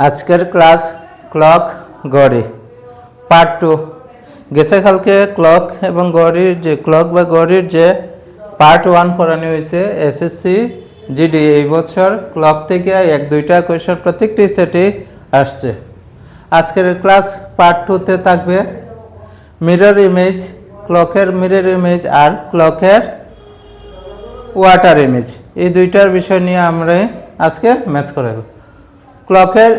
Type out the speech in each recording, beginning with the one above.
আজকের class clock ঘড়ি part 2 গেছে কালকে ক্লক এবং ঘড়ির যে ক্লক বা ঘড়ির যে পার্ট 1 পড়ানো হয়েছে এসএসসি জিডি এই বছর ক্লক থেকে 1-2টা কোয়েশ্চন প্রত্যেকটি সেটে আসছে। আজকের ক্লাস পার্ট 2 তে থাকবে মিরর ইমেজ, ক্লকের মিরর ইমেজ আর ক্লকের ওয়াটার ইমেজ, এই দুইটার বিষয় নিয়ে আমরা আজকে ম্যাথ করাবো। ক্লকের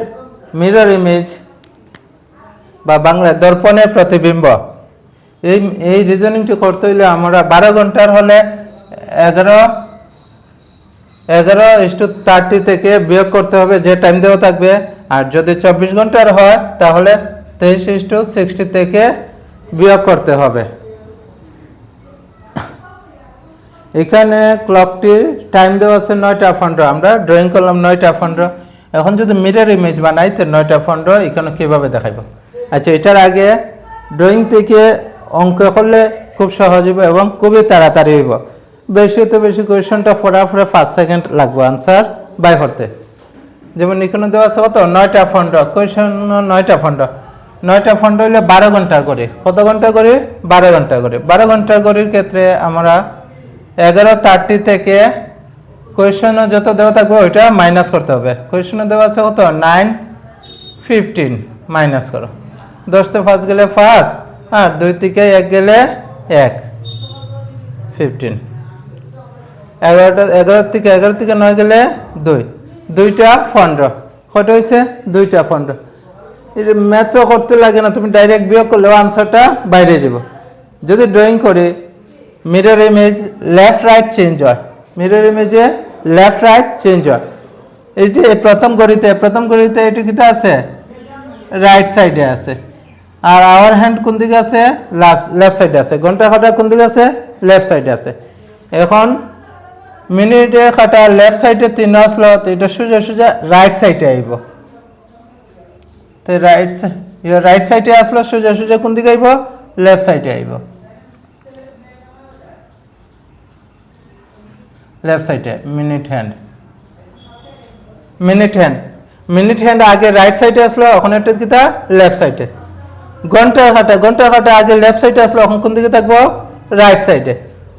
মিরর ইমেজ বা বাংলা দর্পণের প্রতিবিম্ব, এই রিজনিংটি করতে হইলে আমরা 12 ঘন্টার হলে 11:30 থেকে বিয়োগ করতে হবে, যে টাইম দেওয়া থাকবে। আর যদি 24 ঘন্টার হয় তাহলে 23:60 থেকে বিয়োগ করতে হবে। এখানে ক্লকটির টাইম দেওয়া আছে 9টা 15, আমরা ড্রয়িং করলাম 9টা 15। এখন যদি মিরর ইমেজ বানাই তো 9টা 15 এখানে কীভাবে দেখাইব? আচ্ছা, এটার আগে ড্রয়িং থেকে অঙ্ক করলে খুব সহজ হইব এবং খুবই তাড়াতাড়ি হইব। বেশি তো বেশি কোয়েশনটা ফটাফট 5 সেকেন্ড লাগবে আনসার বাই করতে। যেমন এখানে দেওয়া আছে কত 9টা 15, কোয়েশন 9টা 15, 9টা 15 হইলে 12 ঘন্টা করে। কত ঘন্টা করে? 12 ঘন্টা করে। 12 ঘন্টা করের ক্ষেত্রে আমরা 11:30 থেকে কোয়েশনে যত দেওয়া থাকবে ওইটা মাইনাস করতে হবে। কোয়েশনে দেওয়া আছে কত 9:15, মাইনাস করো। 10 থেকে 5 গেলে 5, আর 2 থেকে 1 গেলে 1, 15। 11 থেকে 9 গেলে 2, 2টা 15, কত হয়েছে? 2টা 15। এই ম্যাথও করতে লাগে না, তুমি ডাইরেক্ট বিয়োগ করলেও আনসারটা বাইরে যাব। যদি ড্রয়িং করি mirror image left right change হয়, মিরর ইমেজে লেফট রাইট চেঞ্জ হয়। এই যে প্রথম ঘড়িতে এটি কিতে আছে? রাইট সাইডে আছে। আর আওয়ার হ্যান্ড কোন দিকে আছে? লেফট সাইডে আছে। ঘন্টা কাঁটা কোন দিকে আছে? লেফট সাইডে আছে। এখন মিনিটে কাঁটা লেফট সাইডে 3 আসলো, তো এটা সোজা রাইট সাইডে আইব। তো রাইট সাইডে আসলো, সোজা কোন দিকে আইব? লেফট সাইডে আইব। লেফট সাইডে মিনিট হ্যান্ড আগে রাইট সাইডে আসলো, এখন এটা কিটা লেফট সাইডে। ঘন্টা কাঁটা আগে লেফট সাইডে আসলো, এখন কোন দিকে থাকবো? রাইট সাইডে।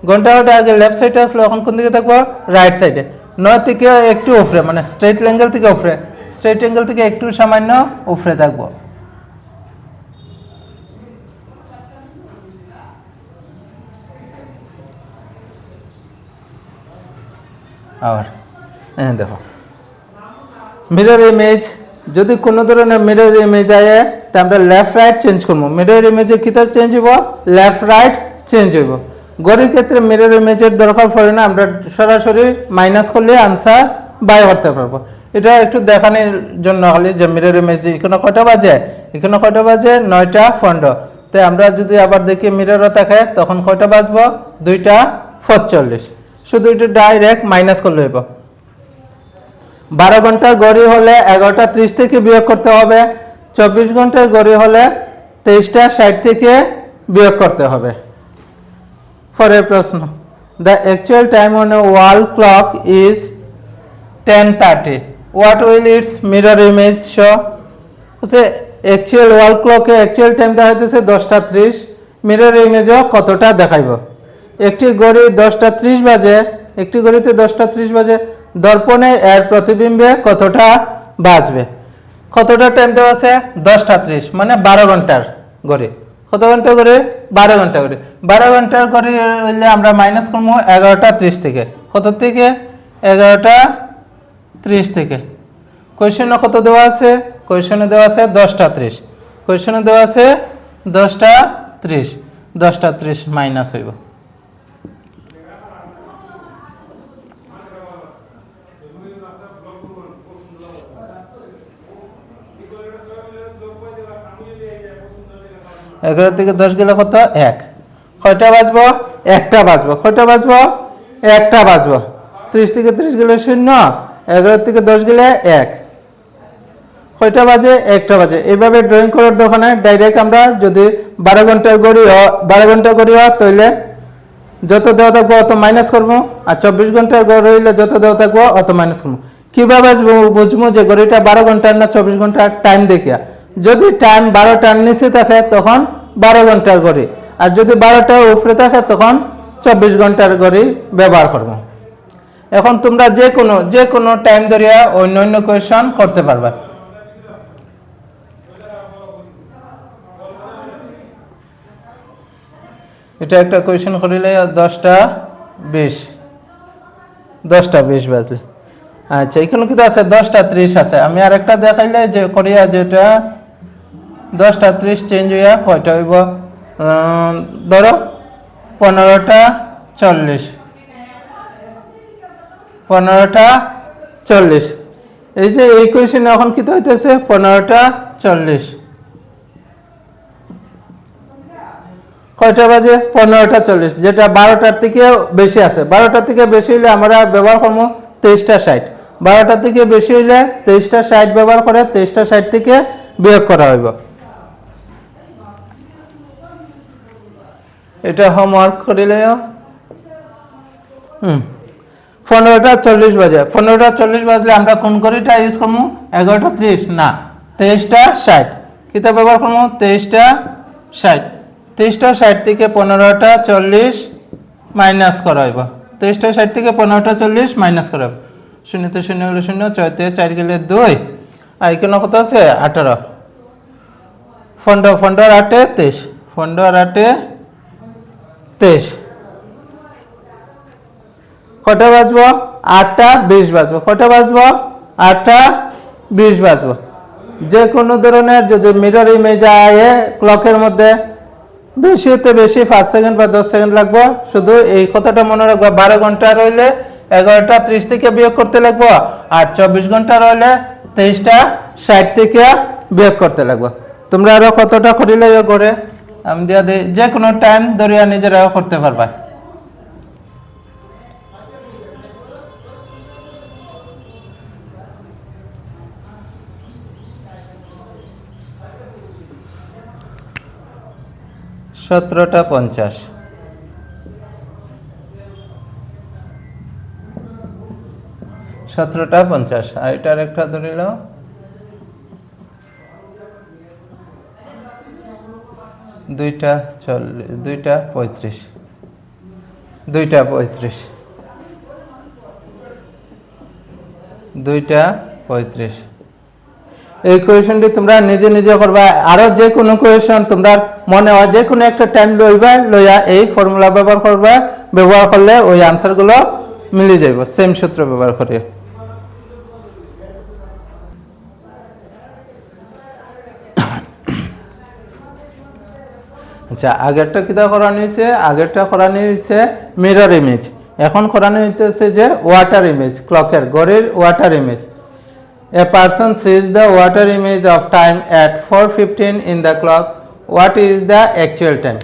ঘন্টা কাঁটা আগে লেফট সাইডে আসলো, এখন কোন দিকে থাকবো? রাইট সাইডে। 9 থেকে একটু উপরে, মানে স্ট্রেট অ্যাঙ্গেল থেকে উপরে, স্ট্রেট অ্যাঙ্গেল থেকে একটু সামান্য উপরে থাকবো। আবার দেখো মিরর ইমেজ, যদি কোনো ধরনের মিরর ইমেজ আয় তা আমরা লেফট রাইট চেঞ্জ করবো। মিরর ইমেজে কিতা চেঞ্জ হইব? লেফট রাইট চেঞ্জ হইব। ঘড়ির ক্ষেত্রে মিরর ইমেজের দরকার পড়ে না, আমরা সরাসরি মাইনাস করলে আনসার বাই করতে পারবো। এটা একটু দেখানোর জন্য খালি যে মিরর ইমেজ এখানে কয়টা বাজে? 9টা 15। তাই আমরা যদি আবার দেখি মিররও থাকে তখন কয়টা বাজবো? 2টা 45। শুধু এটা ডাইরেক্ট মাইনাস করলে হইব। 12 ঘন্টার ঘড়ি হলে 11:30 থেকে বিয়োগ করতে হবে। 24 ঘন্টার ঘড়ি হলে 23:60 থেকে বিয়োগ করতে হবে। পরের প্রশ্ন, the actual time on a wall clock is 10:30, what will it's mirror image show? হচ্ছে অ্যাকচুয়াল ওয়াল ক্লকে অ্যাকচুয়াল টাইম দেখাইতেছে 10:30, মিরর ইমেজও কতটা দেখাইব? একটি ঘড়ি 10:30 বাজে, একটি ঘড়িতে 10:30 বাজে, দর্পণে এর প্রতিবিম্বে কতটা বাজবে? কতটা টাইম দেওয়া আছে? 10:30, মানে 12 ঘন্টার ঘড়ি। কত ঘন্টা ঘড়ি? 12 ঘন্টা ঘড়ি। 12 ঘন্টার ঘড়ি হইলে আমরা মাইনাস করবো 11:30 থেকে। কত থেকে? 11:30 থেকে। কোয়েশনে কত দেওয়া আছে? কোয়েশনে দেওয়া আছে 10:30। কোয়েশনে দেওয়া আছে 10:30, 10:30 মাইনাস হইব। এগারো থেকে 10 গেলে কত? 1। কয়টা বাজবো? 1টা বাজবো। কয়টা বাজবো? 1টা বাজবো। 30 থেকে 30 গেলে 0, 11 থেকে 10 গেলে 1। কয়টা বাজে? 1টা বাজে। এইভাবে ড্রয়িং করার দোকানে ডাইরেক্ট আমরা যদি 12 ঘন্টার ঘড়ি হয় তাহলে যত দেওয়া থাকবো অত মাইনাস করবো, আর 24 ঘন্টার ঘড়ি হইলে যত দেওয়া থাকবো অত মাইনাস করবো। কীভাবে বুঝবো যে ঘড়িটা 12 ঘন্টার না 24 ঘন্টার? টাইম দেখিয়া। যদি টাইম 12টার নিচে থাকে তখন 12 ঘন্টার ঘড়ি, আর যদি 12টার উপরে থাকে তখন 24 ঘন্টার ঘড়ি ব্যবহার করব। এখন তোমরা যে কোনো টাইম ধরিয়া অন্য কোয়েশন করতে পারবা। এটা একটা কোয়েশন করিলে 10টা 20 বাজলে। আচ্ছা, এখানে কিন্তু আছে 10টা 30 আছে। আমি আর একটা দেখাইলে যে করিয়া, যেটা 10টা 30 চেঞ্জ হইয়া কয়টা হইব? ধরো 15টা 40। 15টা 40। এই যে এই কোয়েশনে এখন কি হইতেছে? 15টা 40। কয়টা বাজে? 15টা 40, যেটা 12টার থেকে বেশি আছে। 12টার থেকে বেশি হইলে আমরা ব্যবহার করবো 23টা 60। 12টার থেকে বেশি হইলে 23টা 60 ব্যবহার করে 23টা 60 থেকে বিয়োগ করা হইব। এটা হোমওয়ার্ক করিলে 15টা 40 বাজে। 15টা 40 বাজলে আমরা কোন ঘড়িটা ইউজ করবো? 11টা 30 না, 23টা 60। কিতা ব্যবহার করবো? 23টা 60। 23টা 60 থেকে 15টা 40 মাইনাস করা হইব। 23টা 60 থেকে 15টা 40 মাইনাস করা হইব। 0 তে 0 হলো 0, 6 তে 4 গেলে 2, আর এখানে কত আছে? 18। 15 আর 8 23। 15 আর 8 23। কটা বাজবো? 8টা 20 বাজবো। কটা বাজবো? 8টা 20 বাজবো। যে কোনো ধরনের যদি মিরর ইমেজ আয়ে ক্লকের মধ্যে, বেশি হতে বেশি 5 সেকেন্ড বা 10 সেকেন্ড লাগবে। শুধু এই কথাটা মনে রাখবা, 12 ঘন্টা রইলে 11টা 30 থেকে বিয়োগ করতে লাগবো, আর 24 ঘন্টা রইলে 23টা 60 থেকে বিয়োগ করতে লাগবো। তোমরা আরো কতটা করিলে করে আমি দিয়া দিই, যে কোনো টাইম ধরিয়া নিজেরাও করতে পারবা। সতেরোটা 50। 17টা 50। আর এটার একটা ধরিল 2টা 40, 2টা 35। 2টা 35। 2টা 35। এই কোয়েশনটি তোমরা নিজে নিজে করবা। আরো যে কোনো কোয়েশন তোমরা মনে হয় যে কোনো একটা টাইম লইয়া এই ফর্মুলা ব্যবহার করবা। ব্যবহার করলে ওই আনসারগুলো মিলে যাইব, সেম সূত্র ব্যবহার করে। আচ্ছা, আগেরটা কিতা করানো হয়েছে? আগেরটা করানো হয়েছে মিরর ইমেজ। এখন করানো হইতেছে যে ওয়াটার ইমেজ, ক্লকের ঘড়ির water image. A person sees the water image of time at 4:15 in the clock. What is the actual time?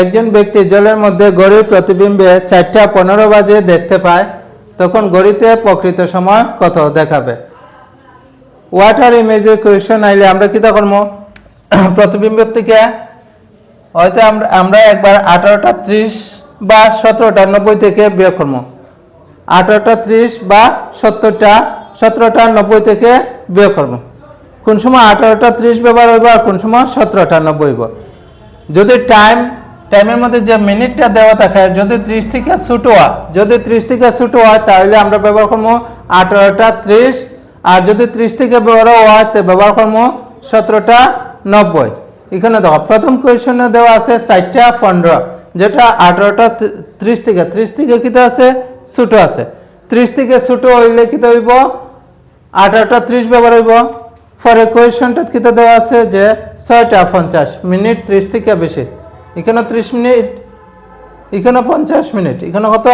একজন ব্যক্তি জলের মধ্যে ঘড়ির প্রতিবিম্বে 4টা 15 বাজে দেখতে পায়, তখন ঘড়িতে প্রকৃত সময় কত দেখাবে? ওয়াটার ইমেজের কোয়েশন আইলে আমরা কিতা করবো? প্রতিবিম্ব থেকে হয়তো আমরা একবার 18টা 30 বা 17টা 90 থেকে বিয়োগ করবো। 18টা 30 বা 17টা 90 থেকে বিয়োগ করবো। কোন সময় 18টা 30 ব্যবহার হইব, আর কোন সময় 17টা 90 হইব। যদি টাইমের মধ্যে যে মিনিটটা দেওয়া থাকে, যদি 30 থেকে ছোট হয় তাহলে আমরা ব্যবহার করবো 18টা 30, আর যদি 30 থেকে বড় হয় তো ব্যবহার করবো 17টা 90। এখানে দেখো প্রথম কোয়েশনে দেওয়া আছে 4টা 15, যেটা 18টা 30 থেকে কিতা আছে? ছোট আছে। 30 থেকে ছোট হইলে কিতা হইব? 18টা 30 ব্যবহার হইব। পরে কোয়েশনটা কিতা দেওয়া আছে যে 6টা 50 মিনিট 30 থেকে বেশি। এখানে 30 মিনিট, এখানে 50 মিনিট, এখানে কত?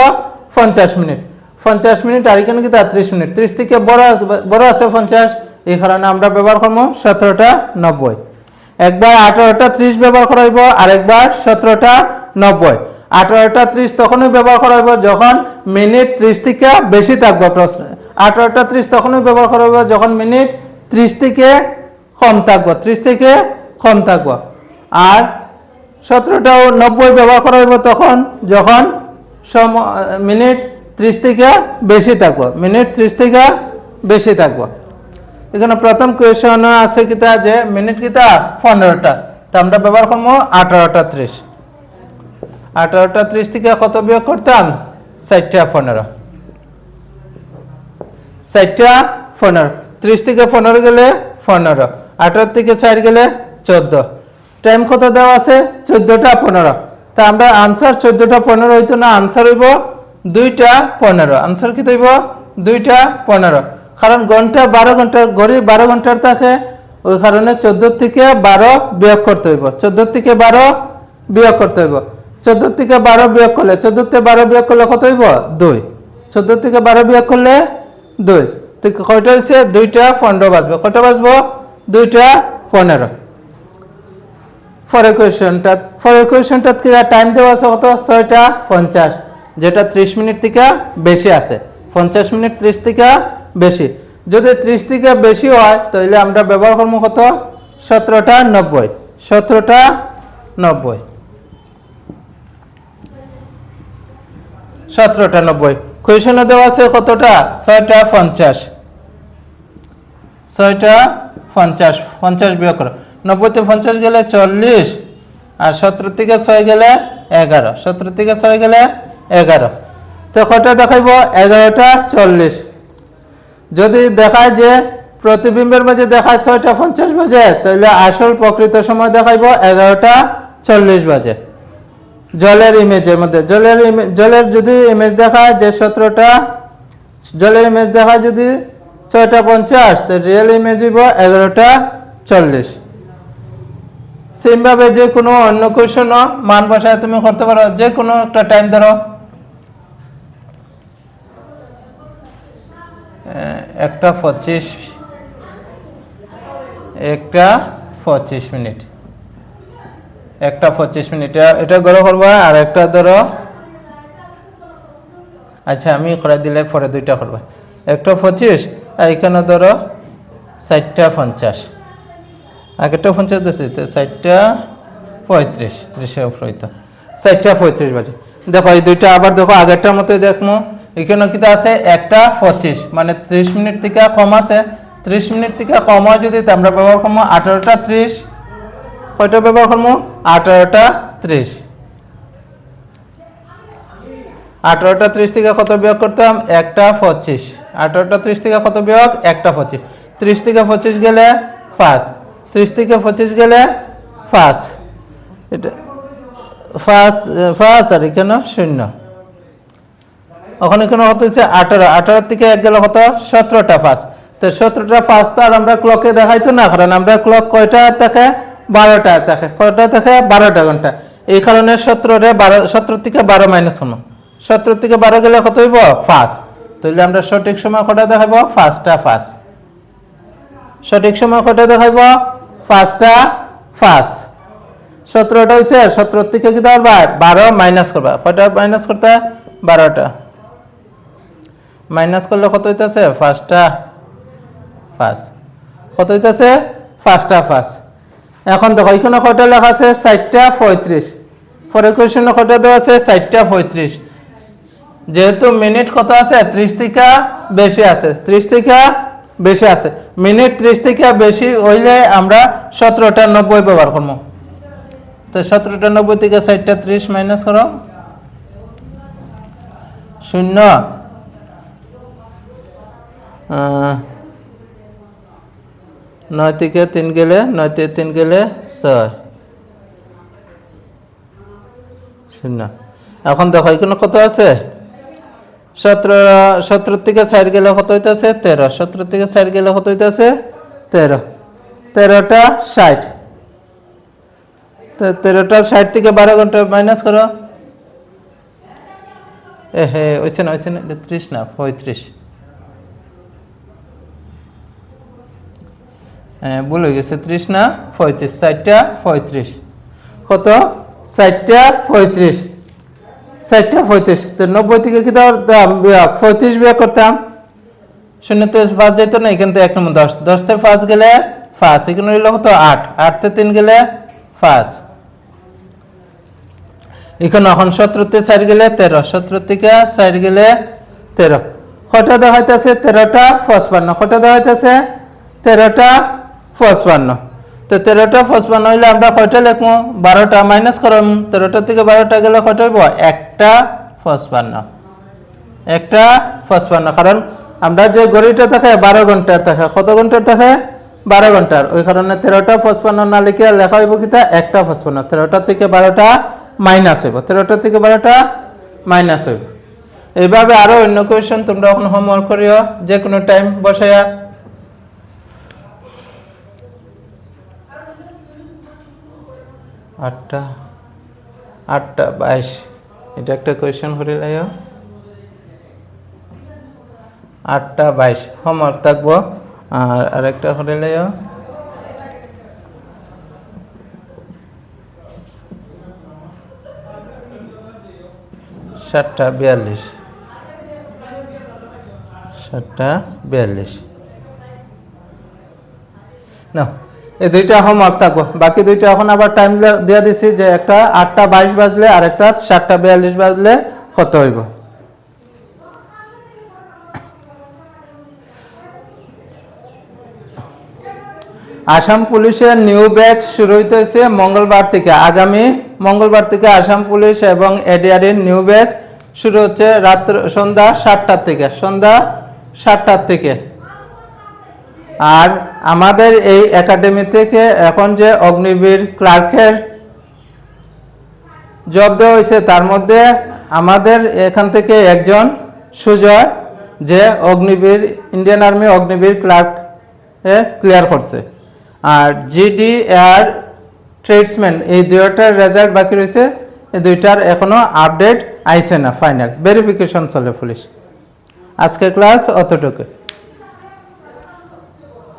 50 মিনিট। 50 মিনিট, আর এখানে কিতা? 30 মিনিট। 30 থেকে বড় আছে 50, এই কারণে আমরা ব্যবহার করবো 17টা 90। একবার 18টা 30 ব্যবহার করা হইব, আর একবার 17টা 90। 18টা 30 তখনই ব্যবহার করা হইব যখন মিনিট 30 থেকে বেশি থাকবে। প্রশ্ন 18টা 30 তখনই ব্যবহার করা হইব যখন মিনিট 30 থেকে কম থাকবে, 30 থেকে কম থাকবে। আর 17টা 90 ব্যবহার করা হইব তখন যখন মিনিট 30 থেকে বেশি থাকবে, মিনিট 30 থেকে বেশি থাকবো। এখানে প্রথম কোয়েশন আছে কিতা যে মিনিট কিতা 15টা, তো আমরা ব্যবহার করবো 18টা 30। 18টা 30 থেকে কত বিয়োগ করতাম? 4টা 15। 4টা 15, 30 থেকে 15 গেলে 15, 18 থেকে 4 গেলে 14। টাইম কত দেওয়া আছে? 14টা 15। তা আমরা আনসার 14টা 15 হইতো না, আনসার হইব 2টা 15। আনসার কি হইব? 2টা 15, কারণ ঘন্টা 12 ঘন্টা, ঘড়ি 12 ঘন্টার থাকে, ওই কারণে 14 থেকে 12 বিয়োগ করতে হইব। 14 থেকে 12 বিয়োগ করতে হইব। 14 থেকে 12 বিয়োগ করলে, 14 থেকে 12 বিয়োগ করলে কত হইব? 2। 14 থেকে 12 বিয়োগ করলে 2, তো কয়টা হয়েছে? 2টা 15 বাজবে। কয়টা বাজবো? 2টা 15। পরের কোয়েশনটা কি টাইম দেওয়া আছে কত? 6টা 50, যেটা 30 মিনিট থেকে বেশি আছে। 50 মিনিট 30 থেকে বেশি। যদি 30 থেকে বেশি হয় তাহলে আমরা ব্যবহার করবো কত? 17টা 90। 17টা 90। 17টা 90। কোয়েশনে দেওয়া আছে কতটা? 6টা 50। 6টা 50, 50 বিয়োগ করো। 90 থেকে 50 গেলে 40, আর 17 থেকে 6 গেলে 11। 17 থেকে 6 গেলে 11। তো কয়টা দেখাইব? 11টা 40। যদি দেখায় যে প্রতিবিম্বের মাঝে দেখায় 6টা 50 বাজে, তাহলে আসল প্রকৃত সময় দেখাইব 11টা 40 বাজে। জলের ইমেজের মধ্যে জলের যদি ইমেজ দেখায় যে 17টা, জলের ইমেজ দেখায় যদি 6টা 50, তো রিয়েল ইমেজ হইব 11টা 40। সেমভাবে যে কোনো অন্য কোয়েশন মান বসায় তুমি করতে পারো। যে কোনো একটা টাইম ধরো, 1:25, 1:25 মিনিট, 1:25 মিনিট এটা গড়ো করবা। আর একটা ধরো, আচ্ছা আমি করে দিলে পরে 2টা করবা। 1:25, আর এখানে ধরো 4টা 50, আগেরটা 50 দিয়েছি, তো 4টা 35, 30-এর উপর হইতো 4টা 35 বাজে। দেখো এই 2টা আবার দেখো আগেরটার মতোই দেখবো। এখানে কিতা আছে? 1:25, মানে 30 মিনিট থেকে কম আছে। 30 মিনিট থেকে কম হয় যদি, আমরা ব্যবহার করবো 18টা 30। কয়টা ব্যবহার করবো? 18টা 30। 18টা 30 থেকে কত বিয়োগ করতাম? 1:25। 18টা 30 থেকে কত বিয়োগ? 1:25। 30 থেকে 25 গেলে 5। 30 থেকে 25 গেলে 5, এটা 5 আর এখানে 0। এখন এখানে কত হচ্ছে? 18। 18 থেকে 1 গেলে কত? 17টা 5। তো 17টা 5 তো আর আমরা ক্লকে দেখাইতো না, কারণ আমরা ক্লক কয়টা থাকে? 12টা থাকে। কয়টা থাকে? 12টা ঘন্টা। এই কারণে 17 থেকে 12 মাইনাস করবো। 17 থেকে 12 গেলে কত হইব? 5। তাহলে আমরা সঠিক সময় কটা দেখাইব? 5টা 5। সঠিক সময় কটা দেখাইব? 5টা 5। 17টা হয়েছে, 17 থেকে কি ধরবা? 12 মাইনাস করবা। কয়টা মাইনাস করতে? 12টা মাইনাস করলে কত হইতেছে? 5টা 5। কত হইতেছে? 5টা 5। এখন দেখো এখানে কয়টা লেখা আছে? 4টা 35। পরের কোয়েশনে কয়টা দেওয়া আছে? 4টা 35। যেহেতু মিনিট কত আছে? 30 থেকে বেশি আছে। 30 থেকে বেশি আছে। মিনিট 30 থেকে বেশি হইলে আমরা 17টা 90 ব্যবহার করবো। তো 17টা 90 থেকে 4টা 30 মাইনাস করো, 0। 9 থেকে 3 গেলে 9 থেকে 3 গেলে 6, 0। এখন দেখো এখানে কত আছে? 17 থেকে 4 গেলে কত হইতেছে? 13। 17 থেকে 4 গেলে কত হইতেছে? 13। 13টা 60। তো 13টা 60 থেকে 12 ঘন্টা মাইনাস করো। হে হইছে না 30 না 35। হ্যাঁ ভুল হয়ে গেছে, 30 না 35। 4টা 35 কত? 4টা 35। 4টা 35। তো 90 থেকে কি ধরতাম? 35 বিয়োগ করতাম। 0 তে 5 যেত না, এখান থেকে 1 নম্বর 10। 10 থেকে 5 গেলে 5, এখানে হইল কত? 8। 8 থেকে 3 গেলে 5। এখানে এখন 17 থেকে 4 গেলে 13। 17 থেকে 4 গেলে 13। কটা দেখাইতেছে 13টা 55 কটা দেখাইতেছে 13টা 55 তো 13টা 55 হইলে আমরা কয়টা লিখবো 12টা মাইনাস করব 13টা থেকে 12টা গেলে কয়টা হইব একটা 55 একটা 55 কারণ আমরা যে ঘড়িটা থাকে 12 ঘন্টার থাকে কত ঘন্টার থাকে 12 ঘন্টার ওই কারণে 13টা 55 না লিখে লেখা হইব কিটা একটা 55 13টা থেকে 12টা মাইনাস হইব 13টা থেকে 12টা মাইনাস হইব এইভাবে আরো অন্য কোয়েশ্চন তোমরা এখন হোমওয়ার্ক করিও যে কোনো টাইম বসায়া আটটা 22 এটা একটা কোয়েশ্চন করে লাইও 8টা 22 হোমওয়ার্ক থাকবো আর আরেকটা করে লাইও 7টা 42 না এই দুইটা হোমওয়ার্ক থাকবো বাকি দুইটা এখন আবার টাইম দিয়ে দিছি যে একটা 8টা 22 বাজলে আর একটা 7টা 42 বাজলে কত হইব আসাম পুলিশের নিউ ব্যাচ শুরু হইতেছে মঙ্গলবার থেকে আগামী মঙ্গলবার থেকে আসাম পুলিশ এবং এডিআরএর নিউ ব্যাচ শুরু হচ্ছে সন্ধ্যা 7টার থেকে আর আমাদের এই একাডেমি থেকে এখন যে অগ্নিবীর ক্লার্কের জব দেওয়া হয়েছে তার মধ্যে আমাদের এখান থেকে একজন সুজয় যে Agniveer Indian army Agniveer clerk clear করছে আর জিডি আর ট্রেডসম্যান এই দুইটার রেজাল্ট বাকি রয়েছে এই দুইটার এখনো আপডেট আইছে না ফাইনাল ভেরিফিকেশন চলে পুলিশ আজকে ক্লাস অতটুকু